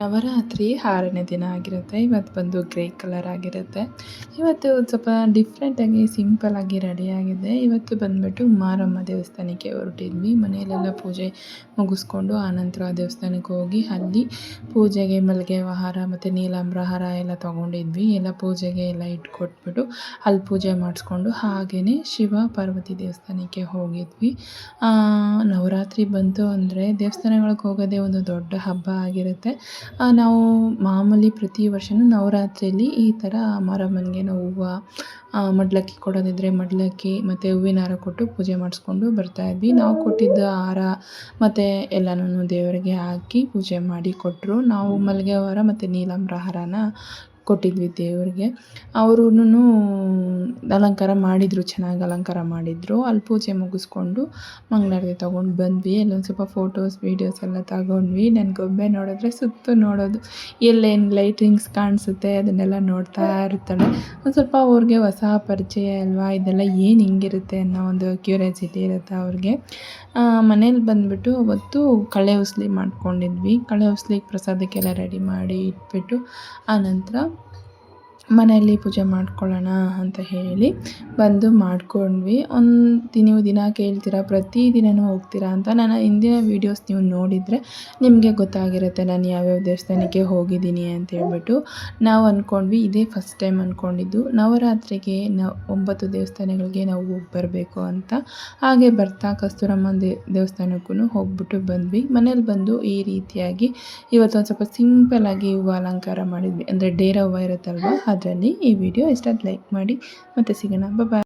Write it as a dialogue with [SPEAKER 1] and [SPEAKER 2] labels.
[SPEAKER 1] ನವರಾತ್ರಿ 6ನೇ ದಿನ ಆಗಿರುತ್ತೆ. ಇವತ್ತು ಬಂದು ಗ್ರೇ ಕಲರ್ ಆಗಿರುತ್ತೆ. ಇವತ್ತು ಸ್ವಲ್ಪ ಡಿಫ್ರೆಂಟಾಗಿ ಸಿಂಪಲ್ಲಾಗಿ ರೆಡಿಯಾಗಿದ್ದೆ. ಇವತ್ತು ಬಂದುಬಿಟ್ಟು ಮಾರಮ್ಮ ದೇವಸ್ಥಾನಕ್ಕೆ ಹೊರಟಿದ್ವಿ. ಮನೆಯಲ್ಲೆಲ್ಲ ಪೂಜೆ ಮುಗಿಸ್ಕೊಂಡು ಆನಂತರ ದೇವಸ್ಥಾನಕ್ಕೆ ಹೋಗಿ ಅಲ್ಲಿ ಪೂಜೆಗೆ ಮಲ್ಲಿಗೆ ಹಾರ ಮತ್ತು ನೀಲಾಂಬರ ಹಾರ ಎಲ್ಲ ತೊಗೊಂಡಿದ್ವಿ. ಎಲ್ಲ ಪೂಜೆಗೆ ಎಲ್ಲ ಇಟ್ಕೊಟ್ಬಿಟ್ಟು ಅಲ್ಲಿ ಪೂಜೆ ಮಾಡಿಸ್ಕೊಂಡು ಹಾಗೆಯೇ ಶಿವ ಪಾರ್ವತಿ ದೇವಸ್ಥಾನಕ್ಕೆ ಹೋಗಿದ್ವಿ. ನವರಾತ್ರಿ ಬಂತು ಅಂದರೆ ದೇವಸ್ಥಾನಗಳಿಗೆ ಹೋಗೋದೇ ಒಂದು ದೊಡ್ಡ ಹಬ್ಬ ಆಗಿರುತ್ತೆ. ನಾವು ಮಾಮೂಲಿ ಪ್ರತಿ ವರ್ಷವೂ ನವರಾತ್ರಿಯಲ್ಲಿ ಈ ಥರ ಮಾರಮ್ಮನಿಗೆ ನಾವು ಹೂವು ಮಡಿಲಕ್ಕಿ ಕೊಡೋದಿದ್ದರೆ ಮಡಿಲಕ್ಕಿ ಮತ್ತು ಹೂವಿನ ಹಾರ ಕೊಟ್ಟು ಪೂಜೆ ಮಾಡಿಸ್ಕೊಂಡು ಬರ್ತಾಯಿದ್ವಿ. ನಾವು ಕೊಟ್ಟಿದ್ದ ಹಾರ ಮತ್ತು ಎಲ್ಲನೂ ದೇವರಿಗೆ ಹಾಕಿ ಪೂಜೆ ಮಾಡಿ ಕೊಟ್ಟರು. ನಾವು ಮಲ್ಲಿಗೆ ಹಾರ ಮತ್ತು ನೀಲಾಂಬರ ಹಾರನ ಕೊಟ್ಟಿದ್ವಿ ದೇವ್ರಿಗೆ. ಅವರೂನು ಅಲಂಕಾರ ಮಾಡಿದರು, ಚೆನ್ನಾಗಿ ಅಲಂಕಾರ ಮಾಡಿದರು. ಅಲ್ಲಿ ಪೂಜೆ ಮುಗಿಸ್ಕೊಂಡು ಮಂಗಳಾರತಿ ತೊಗೊಂಡು ಬಂದ್ವಿ. ಅಲ್ಲೊಂದು ಸ್ವಲ್ಪ ಫೋಟೋಸ್ ವೀಡಿಯೋಸ್ ಎಲ್ಲ ತಗೊಂಡ್ವಿ. ನನ್ನ ಗೊಂಬೆ ನೋಡಿದ್ರೆ ಸುತ್ತ ನೋಡೋದು, ಎಲ್ಲೇನು ಲೈಟಿಂಗ್ಸ್ ಕಾಣಿಸುತ್ತೆ ಅದನ್ನೆಲ್ಲ ನೋಡ್ತಾ ಇರ್ತಾಳೆ. ಒಂದು ಸ್ವಲ್ಪ ಅವ್ರಿಗೆ ಹೊಸ ಪರಿಚಯ ಅಲ್ವಾ, ಇದೆಲ್ಲ ಏನು ಹಿಂಗಿರುತ್ತೆ ಅನ್ನೋ ಒಂದು ಕ್ಯೂರಿಯಾಸಿಟಿ ಇರುತ್ತೆ ಅವ್ರಿಗೆ. ಮನೇಲಿ ಬಂದುಬಿಟ್ಟು ಅವತ್ತು ಕಳೆ ಉಸ್ಲಿ ಮಾಡ್ಕೊಂಡಿದ್ವಿ. ಕಳೆ ಉಸ್ಲಿಗೆ ಪ್ರಸಾದಕ್ಕೆಲ್ಲ ರೆಡಿ ಮಾಡಿ ಇಟ್ಬಿಟ್ಟು ಆನಂತರ ಮನೆಯಲ್ಲಿ ಪೂಜೆ ಮಾಡ್ಕೊಳ್ಳೋಣ ಅಂತ ಹೇಳಿ ಬಂದು ಮಾಡ್ಕೊಂಡ್ವಿ. ನೀವು ದಿನ ಕೇಳ್ತೀರಾ ಪ್ರತಿದಿನವೂ ಹೋಗ್ತೀರಾ ಅಂತ. ನನ್ನ ಹಿಂದಿನ ವೀಡಿಯೋಸ್ ನೀವು ನೋಡಿದರೆ ನಿಮಗೆ ಗೊತ್ತಾಗಿರುತ್ತೆ ನಾನು ಯಾವ್ಯಾವ ದೇವಸ್ಥಾನಕ್ಕೆ ಹೋಗಿದ್ದೀನಿ ಅಂತ ಹೇಳ್ಬಿಟ್ಟು. ನಾವು ಅಂದ್ಕೊಂಡ್ವಿ ಇದೇ ಫಸ್ಟ್ ಟೈಮ್ ಅಂದ್ಕೊಂಡಿದ್ದು ನವರಾತ್ರಿಗೆ 9 ದೇವಸ್ಥಾನಗಳಿಗೆ ನಾವು ಹೋಗಿ ಬರಬೇಕು ಅಂತ. ಹಾಗೆ ಬರ್ತಾ ಕಸ್ತೂರಮ್ಮನ ದೇವಸ್ಥಾನಕ್ಕೂ ಹೋಗ್ಬಿಟ್ಟು ಬಂದ್ವಿ. ಮನೇಲಿ ಬಂದು ಈ ರೀತಿಯಾಗಿ ಇವತ್ತೊಂದು ಸ್ವಲ್ಪ ಸಿಂಪಲ್ಲಾಗಿ ಹೂವು ಅಲಂಕಾರ ಮಾಡಿದ್ವಿ. ಅಂದರೆ ಡೇರ ಹೂವು ಇರುತ್ತಲ್ವ ಅದರಲ್ಲಿ. ಈ ವಿಡಿಯೋ ಇಷ್ಟ ಲೈಕ್ ಮಾಡಿ, ಮತ್ತೆ ಸಿಗೋಣ. ಬಾಯ್.